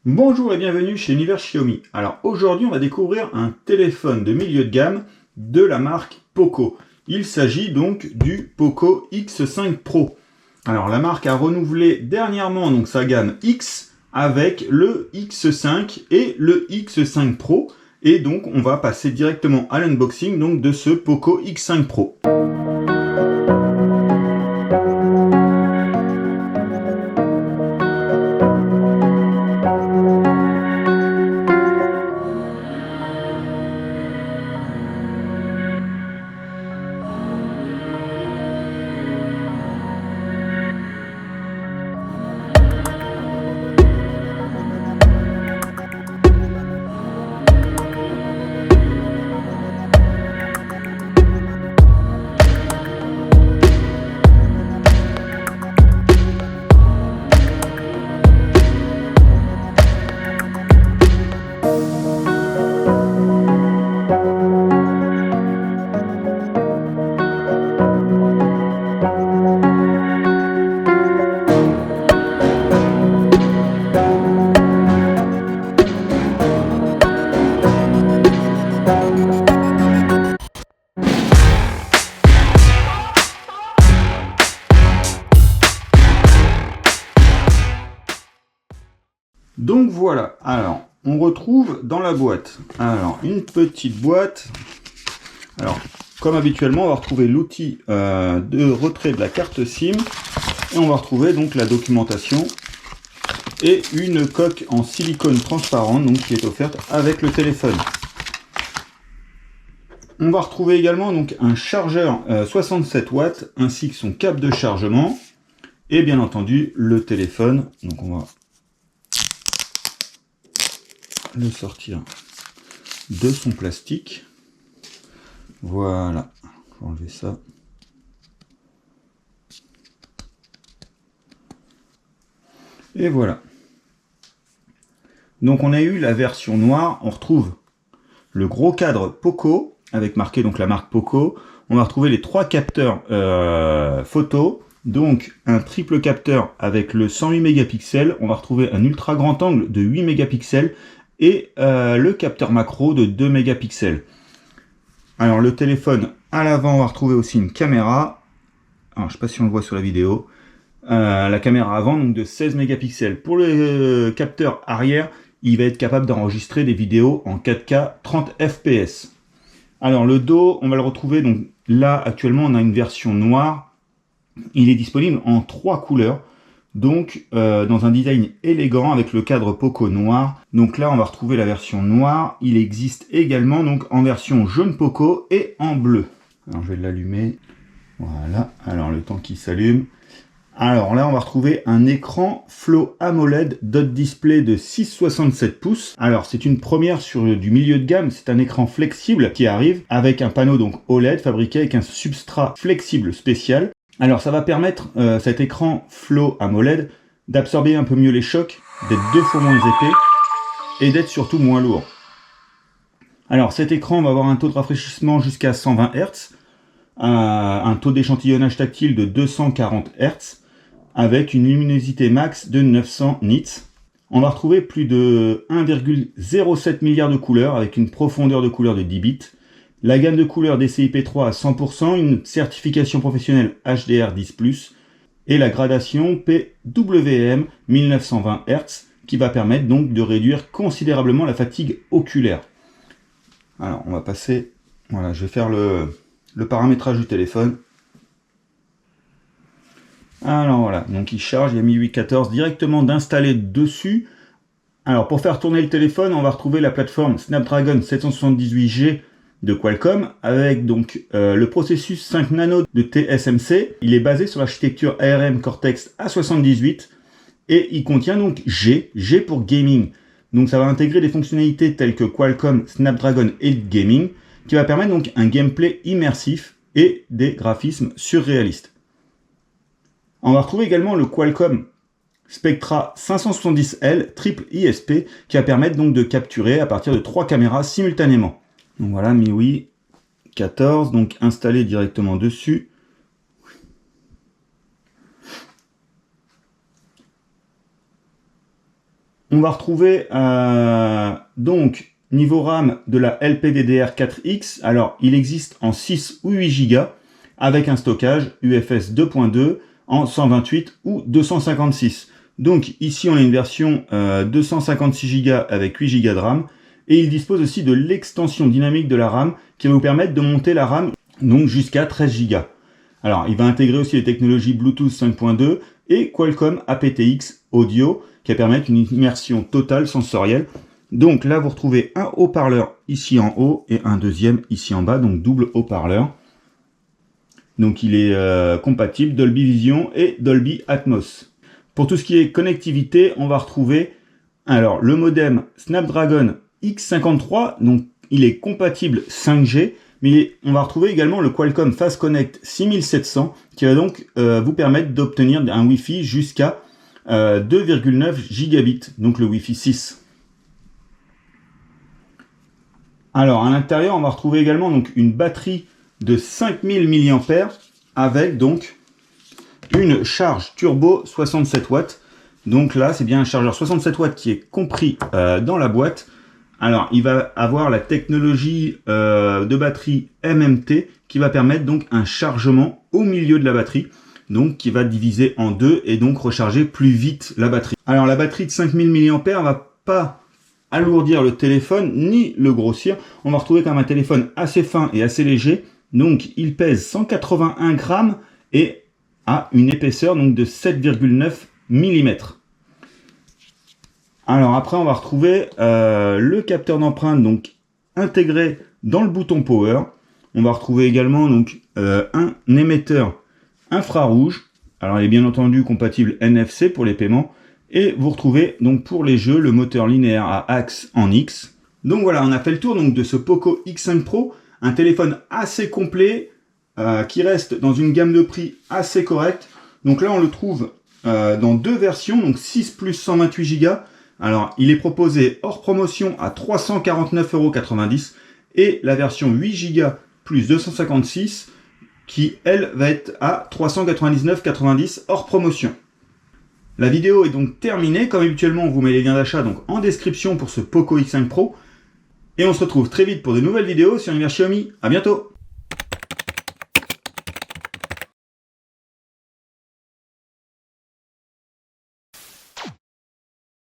Bonjour et bienvenue chez Univers Xiaomi. Alors aujourd'hui on va découvrir un téléphone de milieu de gamme de la marque Poco. Il s'agit donc du Poco X5 Pro. Alors la marque a renouvelé dernièrement donc sa gamme X avec le X5 et le X5 Pro. Et donc on va passer directement à l'unboxing donc de ce Poco X5 Pro. Donc voilà, alors on retrouve dans la boîte, alors une petite boîte, alors comme habituellement on va retrouver l'outil de retrait de la carte SIM, et on va retrouver donc la documentation et une coque en silicone transparente donc qui est offerte avec le téléphone. On va retrouver également donc un chargeur 67 watts ainsi que son câble de chargement et bien entendu le téléphone. Donc on va le sortir de son plastique. Voilà, je vais enlever ça. Et voilà. Donc on a eu la version noire, on retrouve le gros cadre Poco, avec marqué donc la marque Poco. On va retrouver les trois capteurs photo, donc un triple capteur avec le 108 mégapixels. On va retrouver un ultra grand angle de 8 mégapixels et le capteur macro de 2 mégapixels. Alors le téléphone, à l'avant, on va retrouver aussi une caméra. Alors je ne sais pas si on le voit sur la vidéo. La caméra avant donc de 16 mégapixels. Pour le capteur arrière, il va être capable d'enregistrer des vidéos en 4K 30 fps. Alors le dos, on va le retrouver donc là actuellement on a une version noire. Il est disponible en 3 couleurs. Donc dans un design élégant avec le cadre Poco noir. Donc là on va retrouver la version noire. Il existe également donc en version jaune Poco et en bleu. Alors je vais l'allumer. Voilà, alors le temps qu'il s'allume. Alors là on va retrouver un écran Flow AMOLED dot display de 6,67 pouces. Alors c'est une première sur du milieu de gamme, c'est un écran flexible qui arrive avec un panneau donc OLED fabriqué avec un substrat flexible spécial. Alors ça va permettre cet écran Flow AMOLED d'absorber un peu mieux les chocs, d'être 2 fois moins épais et d'être surtout moins lourd. Alors cet écran va avoir un taux de rafraîchissement jusqu'à 120 Hz, un taux d'échantillonnage tactile de 240 Hz, avec une luminosité max de 900 nits. On va retrouver plus de 1,07 milliard de couleurs avec une profondeur de couleur de 10 bits. La gamme de couleurs DCI-P3 à 100%, une certification professionnelle HDR10+, et la gradation PWM 1920 Hz qui va permettre donc de réduire considérablement la fatigue oculaire. Alors on va passer, voilà, je vais faire le paramétrage du téléphone. Alors voilà, donc il charge, il y a 1814 directement d'installer dessus. Alors pour faire tourner le téléphone, on va retrouver la plateforme Snapdragon 778G de Qualcomm avec donc le processus 5 nano de TSMC. Il est basé sur l'architecture ARM Cortex A78 et il contient donc G pour gaming. Donc ça va intégrer des fonctionnalités telles que Qualcomm Snapdragon 8 Gaming qui va permettre donc un gameplay immersif et des graphismes surréalistes. On va retrouver également le Qualcomm Spectra 570L triple ISP qui va permettre donc de capturer à partir de 3 caméras simultanément. Donc voilà, MIUI 14, donc installé directement dessus. On va retrouver donc niveau RAM de la LPDDR4X. Alors, il existe en 6 ou 8 Go avec un stockage UFS 2.2 en 128 ou 256. Donc ici, on a une version 256 Go avec 8 Go de RAM. Et il dispose aussi de l'extension dynamique de la RAM qui va vous permettre de monter la RAM donc jusqu'à 13 Go. Alors, il va intégrer aussi les technologies Bluetooth 5.2 et Qualcomm aptX Audio qui va permettre une immersion totale sensorielle. Donc là, vous retrouvez un haut-parleur ici en haut et un deuxième ici en bas, donc double haut-parleur. Donc il est compatible Dolby Vision et Dolby Atmos. Pour tout ce qui est connectivité, on va retrouver alors le modem Snapdragon X53, donc il est compatible 5G, mais on va retrouver également le Qualcomm Fast Connect 6700 qui va donc vous permettre d'obtenir un Wi-Fi jusqu'à 2,9 gigabits, donc le Wi-Fi 6. Alors à l'intérieur, on va retrouver également donc une batterie de 5000 mAh avec donc une charge turbo 67 watts. Donc là, c'est bien un chargeur 67 watts qui est compris dans la boîte. Alors, il va avoir la technologie de batterie MMT qui va permettre donc un chargement au milieu de la batterie, donc qui va diviser en deux et donc recharger plus vite la batterie. Alors, la batterie de 5000 mAh va pas alourdir le téléphone ni le grossir. On va retrouver quand même un téléphone assez fin et assez léger. Donc, il pèse 181 grammes et a une épaisseur donc de 7,9 mm. Alors après, on va retrouver le capteur d'empreinte donc intégré dans le bouton Power. On va retrouver également donc un émetteur infrarouge. Alors, il est bien entendu compatible NFC pour les paiements. Et vous retrouvez donc pour les jeux le moteur linéaire à axe en X. Donc voilà, on a fait le tour donc de ce Poco X5 Pro, un téléphone assez complet qui reste dans une gamme de prix assez correcte. Donc là, on le trouve dans deux versions, donc 6 plus 128 Go. Alors, il est proposé hors promotion à 349,90 € et la version 8 Go plus 256 qui, elle, va être à 399,90 € hors promotion. La vidéo est donc terminée. Comme habituellement, on vous met les liens d'achat donc en description pour ce Poco X5 Pro. Et on se retrouve très vite pour de nouvelles vidéos sur Univers Xiaomi. À bientôt!